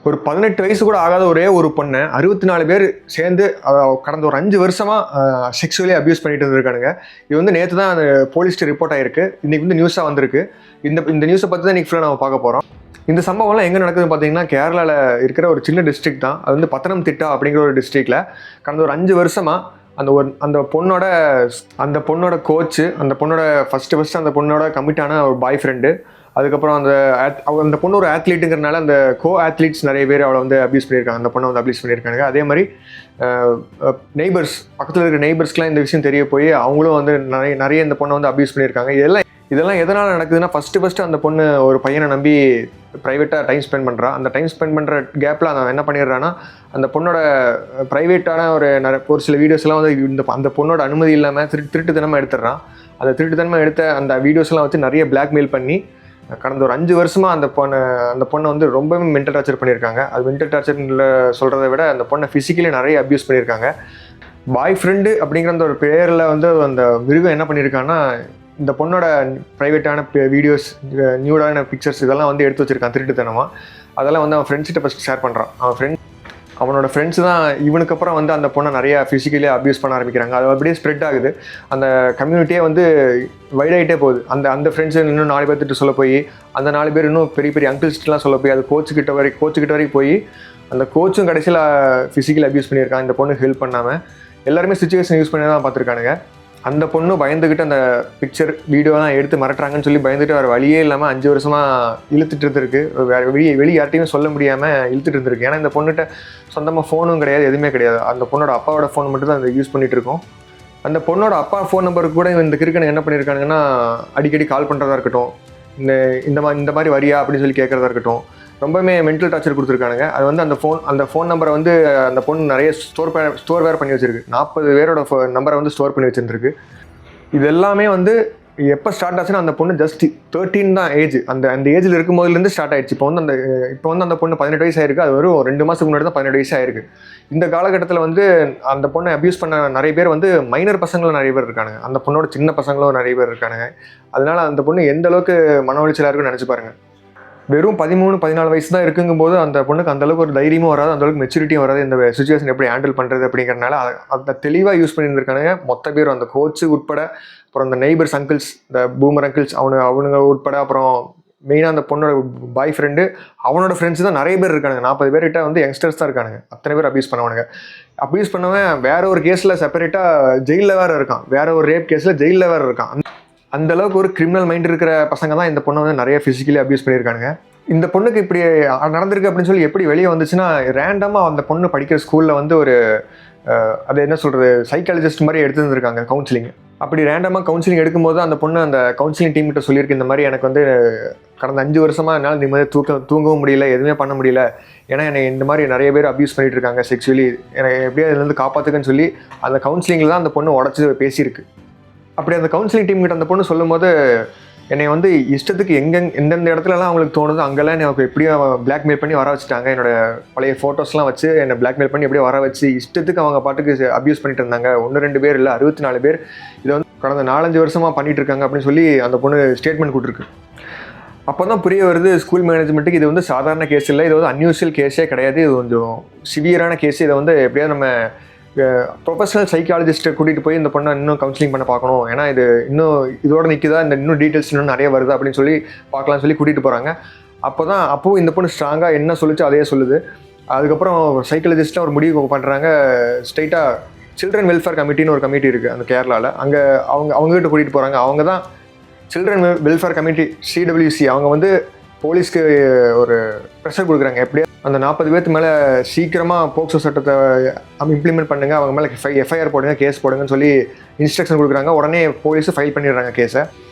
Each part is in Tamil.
ஒரு 18 வயசு கூட ஆகாத ஒரே ஒரு பொண்ணை 64 பேர் சேர்ந்து கடந்த ஒரு 5 வருஷமாக செக்ஷுவலி அப்யூஸ் பண்ணிட்டு இருந்திருக்கானுங்க. இது வந்து நேற்று தான் அந்த போலீஸ்ட்டு ரிப்போர்ட் ஆகிருக்கு. இன்றைக்கி வந்து நியூஸாக வந்திருக்கு. இந்த நியூஸை பற்றி தான் இன்றைக்கி ஃபுல்லாக நம்ம பார்க்க போகிறோம். இந்த சம்பவம்லாம் எங்கே நடக்குதுன்னு பார்த்தீங்கன்னா கேரளாவில் இருக்கிற ஒரு சின்ன டிஸ்ட்ரிக்ட் தான். அது வந்து பத்தனம்திட்டா அப்படிங்கிற ஒரு டிஸ்ட்ரிக்டில் கடந்த ஒரு 5 வருஷமாக அந்த பொண்ணோட கோச்சு, அந்த பொண்ணோட ஃபஸ்ட்டு அந்த பொண்ணோட கமிட்டான ஒரு பாய் ஃப்ரெண்டு, அதுக்கப்புறம் அந்த பொண்ணு ஒரு ஆத்லீட்டுங்கிறனால அந்த ஆத்லீட்ஸ் நிறைய பேர் அவளை வந்து அப்யூஸ் பண்ணியிருக்காங்க. அந்த பொண்ணை வந்து அப்யூஸ் பண்ணியிருக்காங்க. அதே மாதிரி நெய்பர்ஸ், பக்கத்தில் இருக்கிற நெய்பர்ஸ்க்குலாம் இந்த விஷயம் தெரிய போய் அவங்களும் வந்து நிறைய இந்த பொண்ணை வந்து அப்யூஸ் பண்ணியிருக்காங்க. இதெல்லாம் எதனால் நடக்குதுன்னா ஃபஸ்ட்டு அந்த பொண்ணு ஒரு பையனை நம்பி ப்ரைவேட்டாக டைம் ஸ்பெண்ட் பண்ணுறா. அந்த டைம் ஸ்பெண்ட் பண்ணுற கேப்பில் அவன் என்ன பண்ணிடுறான்னா அந்த பொண்ணோட ப்ரைவேட்டான ஒரு சில வீடியோஸ்லாம் வந்து அந்த பொண்ணோட அனுமதி இல்லாமல் திருட்டுத்தனமாக எடுத்துடுறான். அந்த திருட்டுத்தனமாக எடுத்த அந்த வீடியோஸ்லாம் வச்சு நிறைய பிளாக்மெயில் பண்ணி கடந்த ஒரு 5 வருஷமாக அந்த பொண்ணை வந்து ரொம்பவே மென்டல் டார்ச்சர் பண்ணியிருக்காங்க. அது மென்டல் டார்ச்சரில் சொல்கிறத விட அந்த பொண்ணை ஃபிசிக்கலி நிறைய அப்யூஸ் பண்ணியிருக்காங்க. பாய் ஃப்ரெண்டு அப்படிங்கிற அந்த ஒரு பேரில் வந்து அந்த மிருகம் என்ன பண்ணியிருக்காங்கன்னா இந்த பொண்ணோட ப்ரைவேட்டான வீடியோஸ், நியூடான பிக்சர்ஸ் இதெல்லாம் வந்து எடுத்து வச்சுருக்கான் திருட்டுத்தனமாக. அதெல்லாம் வந்து அவன் ஃப்ரெண்ட்ஸ்கிட்ட ஃபஸ்ட்டு ஷேர் பண்ணுறான். அவனோட ஃப்ரெண்ட்ஸ் தான் இவனுக்கு அப்புறம் வந்து அந்த பொண்ணை நிறையா ஃபிசிக்கலி அப்யூஸ் பண்ண ஆரம்பிக்கிறாங்க. அது அப்படியே ஸ்ப்ரெட் ஆகுது. அந்த கம்யூனிட்டியே வந்து வைடாகிட்டே போகுது. அந்த ஃப்ரெண்ட்ஸு இன்னும் 4 பேர்த்திட்ட சொல்ல போய் அந்த 4 பேர் இன்னும் பெரிய பெரிய அங்கிள்ஸ்லாம் சொல்ல போய் அது கோச்சுக்கிட்ட வரைக்கும் போய் அந்த கோச்சும் கடைசியில் ஃபிசிக்கலி அப்யூஸ் பண்ணியிருக்கான் இந்த பொண்ணு ஹெல்ப் பண்ணாமல். எல்லாருமே சிச்சுவேஷன் யூஸ் பண்ணி தான் பார்த்துருக்கானுங்க. அந்த பொண்ணு பயந்துக்கிட்டு அந்த பிக்சர் வீடியோலாம் எடுத்து மிரட்டுறாங்கன்னு சொல்லி பயந்துட்டு வேறு வழியே இல்லாமல் 5 வருஷமாக இழுத்துட்டு இருந்திருக்கு. வேறு வெளியே யார்ட்டையுமே சொல்ல முடியாமல் இழுத்துட்டு இருந்திருக்கு. ஏன்னா இந்த பொண்ணுகிட்ட சொந்தமாக ஃபோனும் கிடையாது, எதுவுமே கிடையாது. அந்த பொண்ணோட அப்பாவோட ஃபோன் மட்டும் தான் அதை யூஸ் பண்ணிகிட்டு இருக்கோம். அந்த பொண்ணோட அப்பா ஃபோன் நம்பருக்கு கூட இந்த கிறுக்கனை என்ன பண்ணியிருக்கானுங்கன்னா அடிக்கடி கால் பண்ணுறதா இருக்கட்டும், இந்த மாதிரி வரியா அப்படின்னு சொல்லி கேட்குறதா இருக்கட்டும், ரொம்பவே மென்டல் டார்ச்சர் கொடுத்துருக்கானுங்க. அது வந்து அந்த ஃபோன் நம்பரை வந்து அந்த பொண்ணு நிறைய ஸ்டோர் வேறு பண்ணி வச்சிருக்கு. 40 பேரோட நம்பரை வந்து ஸ்டோர் பண்ணி வச்சுருக்கு. இது எல்லாமே வந்து எப்போ ஸ்டார்ட் ஆச்சுன்னா அந்த பொண்ணு ஜஸ்ட் 13 தான் ஏஜ். அந்த ஏஜில் இருக்கும் போதுலேருந்து ஸ்டார்ட் ஆயிடுச்சு. இப்போ வந்து அந்த பொண்ணு 18 வயசு ஆயிருக்கு. அது வரும் 2 மாதத்துக்கு முன்னாடி தான் 18 வயசு ஆயிருக்கு. இந்த காலகட்டத்தில் வந்து அந்த பொண்ணை அப்யூஸ் பண்ண நிறைய பேர் வந்து மைனர் பசங்களும் நிறைய பேர் இருக்கானுங்க. அந்த பொண்ணோட சின்ன பசங்களும் நிறைய பேர் இருக்கானுங்க. அதனால அந்த பொண்ணு எந்த அளவுக்கு மன உளைச்சலாக இருக்குன்னு நினச்சி பாருங்கள். வெறும் 13-14 வயசு தான் இருக்குங்கும்போது அந்த பொண்ணுக்கு அந்தளவுக்கு ஒரு தைரியமும் வராது, அந்தளவுக்கு மெச்சூரிட்டியும் வராது. இந்த சுச்சுவேஷன் எப்படி ஹேண்டில் பண்ணுறது அப்படிங்கிறனால அதை தெளிவாக யூஸ் பண்ணியிருந்திருக்கானுங்க மொத்த பேர். அந்த கோச்சு உட்பட, அப்புறம் அந்த நெய்பர்ஸ் அங்கிள்ஸ், இந்த பூமர் அங்கிள்ஸ் அவனுங்க உட்பட, அப்புறம் மெயினாக அந்த பொண்ணோட பாய் ஃப்ரெண்டு, அவனோட ஃப்ரெண்ட்ஸ் தான் நிறைய பேர் இருக்கானுங்க. 40 பேர்கிட்ட வந்து யங்ஸ்டர்ஸ் தான் இருக்கானுங்க. அத்தனை பேர் அப்யூஸ் பண்ணவனுங்க. அப்யூஸ் பண்ணவன் வேற ஒரு கேஸில் செப்பரேட்டாக ஜெயிலில் வேறு இருக்கான். வேற ஒரு ரேப் கேஸில் ஜெயிலில் வேறு இருக்கான். அந்த அளவுக்கு ஒரு கிரிமினல் மைண்ட் இருக்கிற பசங்க தான் இந்த பொண்ணை வந்து நிறைய ஃபிசிக்கலி அப்யூஸ் பண்ணியிருக்கானுங்க. இந்த பொண்ணுக்கு இப்படி நடந்திருக்கு அப்படின்னு சொல்லி எப்படி வெளியே வந்துச்சுன்னா, ரேண்டமாக அந்த பொண்ணு படிக்கிற ஸ்கூலில் வந்து ஒரு அது என்ன சொல்கிறது, சைக்காலஜிஸ்ட் மாதிரி எடுத்துருந்துருக்காங்க கவுன்சிலிங். அப்படி ரேண்டமாக கவுன்சிலிங் எடுக்கும்போது அந்த பொண்ணு அந்த கவுன்சிலிங் டீம் கிட்ட சொல்லியிருக்கு, இந்த மாதிரி எனக்கு வந்து கடந்த 5 வருஷமாக என்னால் நிம்மதியாக தூங்கவும் முடியல, எதுவுமே பண்ண முடியல, ஏன்னா என்னை இந்த மாதிரி நிறைய பேர் அப்யூஸ் பண்ணிட்டு இருக்காங்க செக்ஷுவலி, எனக்கு எப்படியா இதுலேருந்து காப்பாற்றுக்குன்னு சொல்லி அந்த கவுன்சிலிங்கில் தான் அந்த பொண்ணு உடச்சி பேசியிருக்கு. அப்படி அந்த கவுன்சிலிங் டீம் கிட்ட அந்த பொண்ணு சொல்லும்போது, என்னை வந்து இஷ்டத்துக்கு எந்தெந்த இடத்துலலாம் அவங்களுக்கு தோணுது அங்கெல்லாம் எனக்கு எப்படியோ பிளாக்மெயில் பண்ணி வர வச்சுட்டாங்க. என்னோட பழைய ஃபோட்டோஸ்லாம் வச்சு என்னை பிளாக்மெயில் பண்ணி எப்படியோ வர வச்சு இஷ்டத்துக்கு அவங்க பாட்டுக்கு அப்யூஸ் பண்ணிட்டு இருந்தாங்க. 1-2 பேர் இல்லை, 64 பேர் இதை வந்து கடந்த 4-5 வருஷமாக பண்ணிட்டு இருக்காங்க அப்படின்னு சொல்லி அந்த பொண்ணு ஸ்டேட்மெண்ட் கொடுத்துருக்கு. அப்போ தான் புரிய வருது ஸ்கூல் மேனேஜ்மெண்ட்டுக்கு, இது வந்து சாதாரண கேஸ் இல்லை, இது வந்து அன்யூஷுவல் கேஸே கிடையாது, இது கொஞ்சம் சிவியரான கேஸ். இதை வந்து எப்படியாவது நம்ம ப்ரொஃபஷனல் சைக்காலஜிஸ்ட்டை கூட்டிகிட்டு போய் இந்த பொண்ணை இன்னும் கவுன்சிலிங் பண்ண பார்க்கணும், ஏன்னா இது இன்னும் இதோட நிற்குதா, இன்னும் டீட்டெயில்ஸ் இன்னும் நிறைய வருது அப்படின்னு சொல்லி பார்க்கலாம்னு சொல்லி கூட்டிகிட்டு போகிறாங்க. அப்போது இந்த பொண்ணு ஸ்ட்ராங்காக என்ன சொல்லிச்சோ அதே சொல்லுது. அதுக்கப்புறம் சைக்காலஜிஸ்ட்டாக ஒரு முடிவு பண்ணுறாங்க. ஸ்ட்ரைட்டாக சில்ட்ரன் வெல்ஃபேர் கமிட்டின்னு ஒரு கமிட்டி இருக்குது அந்த கேரளாவில். அங்கே அவங்ககிட்ட கூட்டிகிட்டு போகிறாங்க. அவங்க தான் சில்ட்ரன் வெல்ஃபேர் கமிட்டி, CWC. அவங்க வந்து போலீஸ்க்கு ஒரு ப்ரெஷர் கொடுக்குறாங்க, எப்படியா அந்த 40 பேர்த்து மேலே சீக்கிரமாக போக்சோ சட்டத்தை இம்ப்ளிமெண்ட் பண்ணுங்கள், அவங்க மேலே எஃப்ஐஆர் போடுங்க, கேஸ் போடுங்கன்னு சொல்லி இன்ஸ்ட்ரக்ஷன் கொடுக்குறாங்க. உடனே போலீஸும் ஃபைல் பண்ணிடுறாங்க கேஸை.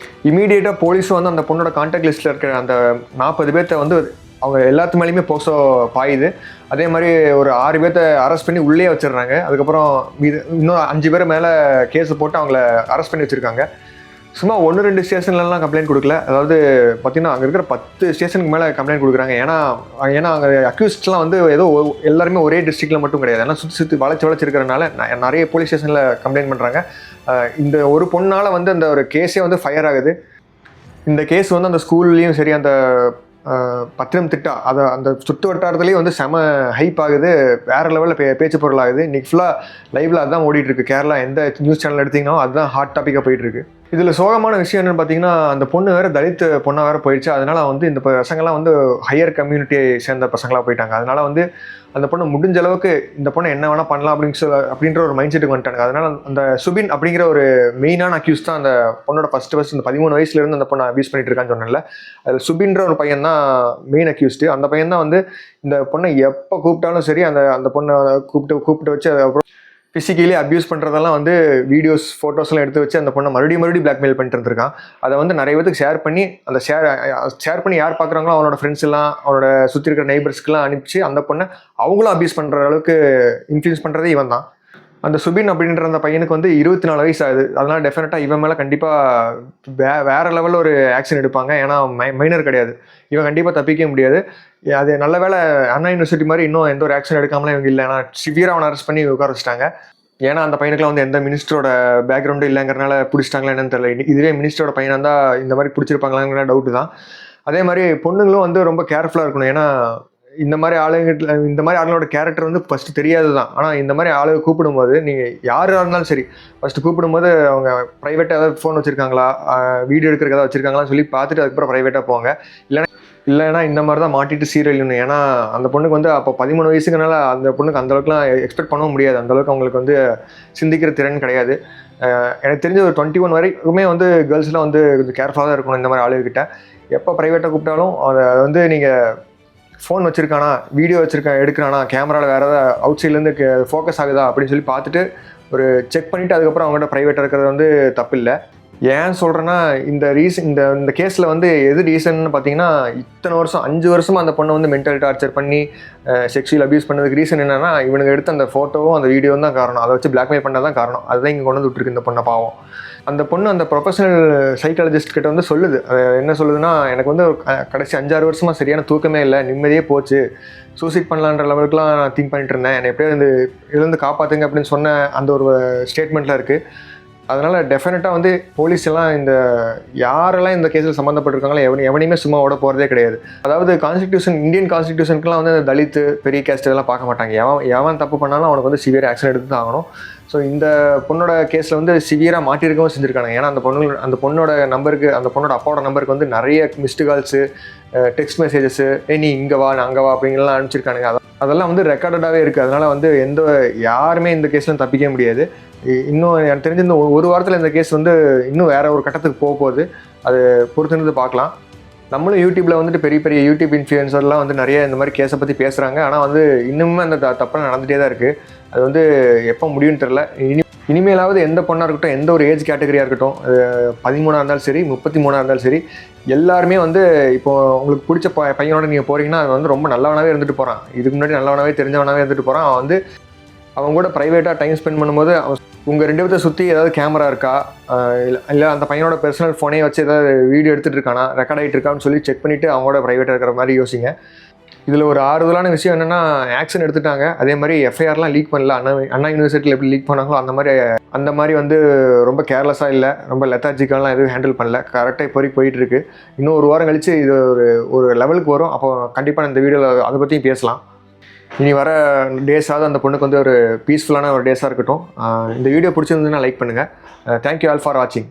இமீடியட்டாக போலீஸும் வந்து அந்த பொண்ணோட கான்டாக்ட் லிஸ்ட்டில் இருக்கிற அந்த 40 பேர்த்த வந்து அவங்க எல்லாத்து மேலேயுமே போக்சோ பாயுது. அதே மாதிரி ஒரு 6 பேர்த்த அரெஸ்ட் பண்ணி உள்ளே வச்சிடுறாங்க. அதுக்கப்புறம் இன்னும் 5 பேர் மேலே கேஸை போட்டு அவங்கள அரெஸ்ட் பண்ணி வச்சுருக்காங்க. சும்மா 1-2 ஸ்டேஷன்லலாம் கம்ப்ளைண்ட் கொடுக்கல. அதாவது பார்த்தீங்கன்னா அங்கே இருக்கிற 10 ஸ்டேஷனுக்கு மேலே கம்ப்ளைண்ட் கொடுக்குறாங்க. ஏன்னா அங்கே அக்யூஸ்ட்லாம் வந்து ஏதோ எல்லாருமே ஒரே டிஸ்ட்ரிக்டில் மட்டும் கிடையாது, ஏன்னா சுற்றி வளைச்சிருக்கிறனால நிறைய போலீஸ் ஸ்டேஷனில் கம்ப்ளைண்ட் பண்ணுறாங்க. இந்த ஒரு பொண்ணால் வந்து அந்த ஒரு கேஸே வந்து ஃபயர் ஆகுது. இந்த கேஸ் வந்து அந்த ஸ்கூல்லையும் சரி, அந்த பத்திரம்திட்டா அதை அந்த சுற்று வட்டாரத்துலேயே வந்து செம ஹைப் ஆகுது, வேறு லெவலில் பேச்சு பொருள் ஆகுது. இன்றைக்கி ஃபுல்லாக லைவில் அதுதான் ஓடிட்டுருக்கு. கேரளா எந்த நியூஸ் சேனல் எடுத்திங்கன்னா அதுதான் ஹாட் டாப்பிக்காக போயிட்டுருக்கு. இதில் சோகமான விஷயம் என்னென்னு பார்த்தீங்கன்னா, அந்த பொண்ணு வேறு தலித் பொண்ணாக வேறு போயிடுச்சு. அதனால் வந்து இந்த பசங்கள்லாம் வந்து ஹையர் கம்யூனிட்டியை சேர்ந்த பசங்களாக போயிட்டாங்க. அதனால் வந்து அந்த பொண்ணு முடிஞ்ச அளவுக்கு இந்த பொண்ணை என்ன வேணால் பண்ணலாம் அப்படின்ற ஒரு மைண்ட் செட்டுக்கு வந்துட்டாங்க. அதனால் அந்த சுபின் அப்படிங்கிற ஒரு மெயினான அக்யூஸ் தான் அந்த பொண்ணோட ஃபஸ்ட்டு இந்த 13 வயசுலேருந்து அந்த பொண்ணை அபியூஸ் பண்ணிட்டு இருக்கான்னு சொன்னேன்ல, அதில் சுபின்ற ஒரு பையன் தான் மெயின் அக்யூஸ்டு. அந்த பையன் தான் வந்து இந்த பொண்ணை எப்போ கூப்பிட்டாலும் சரி அந்த பொண்ணை கூப்பிட்டு வச்சு அதுக்கப்புறம் ஃபிசிக்கலி அப்யூஸ் பண்ணுறதெல்லாம் வந்து வீடியோஸ் ஃபோட்டோஸ்லாம் எடுத்து வச்சு அந்த பொண்ணை மறுபடியும் பிளாக்மெயில் பண்ணிட்டு இருந்திருக்கான். அதை வந்து நிறைய பேருக்கு ஷேர் பண்ணி அந்த ஷேர் பண்ணி யார் பார்க்குறாங்களோ அவனோட ஃப்ரெண்ட்ஸ் எல்லாம் அவனோட சுற்றி இருக்கிற நெய்பர்ஸ்க்குலாம் அனுப்பிச்சு அந்த பொண்ணை அவங்களும் அப்யூஸ் பண்ணுற அளவுக்கு இன்ஃப்ளூயன்ஸ் பண்ணுறதே இவன் தான். அந்த சுபின் அப்படின்ற அந்த பையனுக்கு வந்து 24 வயசு ஆகுது. அதனால் டெஃபினட்டாக இவன் மேலே கண்டிப்பாக வேறு லெவலில் ஒரு ஆக்ஷன் எடுப்பாங்க. ஏன்னா மைனர் கிடையாது, இவன் கண்டிப்பாக தப்பிக்க முடியாது. அது நல்ல வேளை அண்ணா யூனிவர்சிட்டி மாதிரி இன்னும் எந்த ஒரு ஆக்ஷன் எடுக்காமலாம் இவங்க இல்லை. ஏன்னா சிவியராக அவனை அரெஸ்ட் பண்ணி உட்கார வச்சிட்டாங்க. ஏன்னா அந்த பையனுக்குலாம் வந்து எந்த மினிஸ்டரோட பேக்ரவுண்டும் இல்லைங்கிறனால பிடிச்சிட்டாங்களா என்னன்னு தெரியல. இதுவே மினிஸ்டரோட பையனாக இருந்தால் இந்த மாதிரி பிடிச்சிருப்பாங்களாங்கிற டவுட்டு தான். அதே மாதிரி பொண்ணுங்களும் வந்து ரொம்ப கேர்ஃபுல்லாக இருக்கணும். ஏன்னா இந்த மாதிரி ஆளுங்களோட கேரக்டர் வந்து ஃபஸ்ட்டு தெரியாது தான். ஆனால் இந்த மாதிரி ஆளுங்க கூப்பிடும்போது நீங்கள் யாராக இருந்தாலும் சரி, ஃபஸ்ட்டு கூப்பிடும்போது அவங்க ப்ரைவேட்டாக ஏதாவது ஃபோன் வச்சுருக்காங்களா, வீடியோ எடுக்கிறக்கு ஏதாவது வச்சுருக்காங்களான்னு சொல்லி பார்த்துட்டு அதுக்கப்புறம் ப்ரைவேட்டாக போங்க. இல்லைன்னா இந்த மாதிரி தான் மாட்டிட்டு சீரழியணும். ஏன்னா அந்த பொண்ணுக்கு வந்து அப்போ 13 வயசுக்குனால அந்த பொண்ணுக்கு அந்தளவுக்குலாம் எக்ஸ்பெக்ட் பண்ணவும் முடியாது. அந்தளவுக்கு அவங்களுக்கு வந்து சிந்திக்கிற திறன் கிடையாது. எனக்கு தெரிஞ்ச ஒரு 21 வரைக்குமே வந்து கேர்ள்ஸ்லாம் வந்து கொஞ்சம் கேர்ஃபுல்லாக தான் இருக்கணும். இந்த மாதிரி ஆளுகிட்ட எப்போ ப்ரைவேட்டாக கூப்பிட்டாலும் அதை வந்து நீங்கள் ஃபோன் வச்சுருக்கானா, வீடியோ எடுக்கிறானா, கேமராவில் வேறு ஏதாவது அவுட் சைட்லேருந்து ஃபோக்கஸ் ஆகுதா அப்படின்னு சொல்லி பார்த்துட்டு ஒரு செக் பண்ணிவிட்டு அதுக்கப்புறம் அவங்கள்ட்ட ப்ரைவேட்டாக இருக்கிறது வந்து தப்பு இல்லை. ஏன் சொல்கிறேன்னா இந்த கேஸில் வந்து எது ரீசன்னு பார்த்தீங்கன்னா, இத்தனை வருஷம் 5 வருஷமாக அந்த பொண்ணை வந்து மென்டல் டார்ச்சர் பண்ணி செக்ஷுவல் அபியூஸ் பண்ணதுக்கு ரீசன் என்னென்னா இவனுக்கு எடுத்த அந்த ஃபோட்டோவும் அந்த வீடியோவும் தான் காரணம். அதை வச்சு பிளாக்மெயில் பண்ண தான் காரணம். அதுதான் இங்கே கொண்டு வந்து விட்டுருக்கு இந்த பொண்ணை. பாவம் அந்த பொண்ணு அந்த ப்ரொஃபஷனல் சைக்காலஜிஸ்ட் கிட்ட வந்து சொல்லுது. என்ன சொல்லுதுன்னா, எனக்கு வந்து கடைசி 5-6 வருஷமாக சரியான தூக்கமே இல்லை, நிம்மதியே போச்சு, சூசைட் பண்ணலான்ற லெவலுக்குலாம் நான் திங்க் பண்ணிட்டு இருந்தேன், என்னை எப்படியாவது இதுலேருந்து காப்பாற்றுங்க அப்படின்னு சொன்ன அந்த ஒரு ஸ்டேட்மெண்ட்டில் இருக்குது. அதனால் டெஃபினட்டாக வந்து போலீஸ் எல்லாம் யாரெல்லாம் இந்த கேஸில் சம்மந்தப்பட்டிருக்காங்களோ எவனையுமே சும்மா ஓட போகிறதே கிடையாது. அதாவது இந்தியன் கான்ஸ்டிடியூஷனுக்குலாம் வந்து தலித்து பெரிய கேஸ்ட் இதெல்லாம் பார்க்க மாட்டாங்க. எவன் தப்பு பண்ணாலும் அவனுக்கு வந்து சிவியர் ஆக்ஷன் எடுத்து தான் ஆகணும். ஸோ இந்த பொண்ணோட கேஸில் வந்து சிவியராக மாட்டியிருக்கவும் செஞ்சுருக்காங்க. ஏன்னா அந்த பொண்ணோட நம்பருக்கு, அந்த பொண்ணோட அப்பாவோட நம்பருக்கு வந்து நிறைய மிஸ்டு கால்ஸு, டெக்ஸ்ட் மெசேஜஸ்ஸு, நீ இங்கே வா, நான் அங்கே வா அப்படிங்கலாம் அனுப்பிச்சிருக்கானுங்க. அதெல்லாம் வந்து ரெக்கார்டடாகவே இருக்குது. அதனால் வந்து யாருமே இந்த கேஸ்லாம் தப்பிக்க முடியாது. இன்னும் எனக்கு தெரிஞ்ச இந்த ஒரு வாரத்தில் இந்த கேஸ் வந்து இன்னும் வேறு ஒரு கட்டத்துக்கு போகுது. அது பொறுத்திருந்து பார்க்கலாம். நம்மளும் யூடியூப்பில் வந்துட்டு பெரிய பெரிய யூடியூப் இன்ஃப்ளூயன்சர்லாம் வந்து நிறைய இந்த மாதிரி கேஸை பற்றி பேசுகிறாங்க. ஆனால் வந்து இன்னுமே அந்த தப்பெல்லாம் நடந்துகிட்டே தான் இருக்குது. அது வந்து எப்போ முடியும்னு தெரில. இனிமேலாவது எந்த பொண்ணாக இருக்கட்டும், எந்த ஒரு ஏஜ் கேட்டகரியாக இருக்கட்டும், 13 இருந்தாலும் சரி, 33 இருந்தாலும் சரி, எல்லாருமே வந்து இப்போது உங்களுக்கு பிடிச்ச பையனோட நீங்கள் போகிறீங்கன்னா அது வந்து ரொம்ப நல்லவனாகவே இருந்துட்டு போகிறான். இதுக்கு முன்னாடி நல்லவனாகவே தெரிஞ்சவனாகவே இருந்துட்டு போகிறான். அவன் வந்து அவங்க கூட ப்ரைவேட்டாக டைம் ஸ்பெண்ட் பண்ணும்போது உங்கள் 2 பேர்த்த சுற்றி ஏதாவது கேமரா இருக்கா, இல்லை அந்த பையனோட பர்சனல் ஃபோனே வச்சு ஏதாவது வீடியோ எடுத்துகிட்டு இருக்கானா, ரெக்கார்ட் ஆகிட்டு இருக்கான்னு சொல்லி செக் பண்ணிவிட்டு அவங்களோட ப்ரைவேட்டாக இருக்கிற மாதிரி யோசிங்க. இதில் ஒரு ஆறுதலான விஷயம் என்னென்னா, ஆக்ஷன் எடுத்துட்டாங்க. அதே மாதிரி எஃப்ஐஆர்லாம் லீக் பண்ணல. அண்ணா யூனிவர்சிட்டியில் எப்படி லீக் பண்ணாங்களோ அந்த மாதிரி வந்து ரொம்ப கேர்லெஸ்ஸாக இல்லை, ரொம்ப லெத்தாஜிக்கெலாம் எதுவும் ஹேண்டில் பண்ணல. கரெக்டாக இப்போ வரைக்கும் போயிட்டுருக்கு. இன்னும் ஒரு வாரம் கழித்து இது ஒரு லெவலுக்கு வரும். அப்போ கண்டிப்பாக இந்த வீடியோவில் அதை பற்றியும் பேசலாம். இனி வர டேஸாவது அந்த பொண்ணுக்கு வந்து ஒரு பீஸ்ஃபுல்லான ஒரு டேஸாக இருக்கட்டும். இந்த வீடியோ பிடிச்சிருந்ததுன்னா லைக் பண்ணுங்கள். தேங்க்யூ ஆல் ஃபார் வாட்சிங்.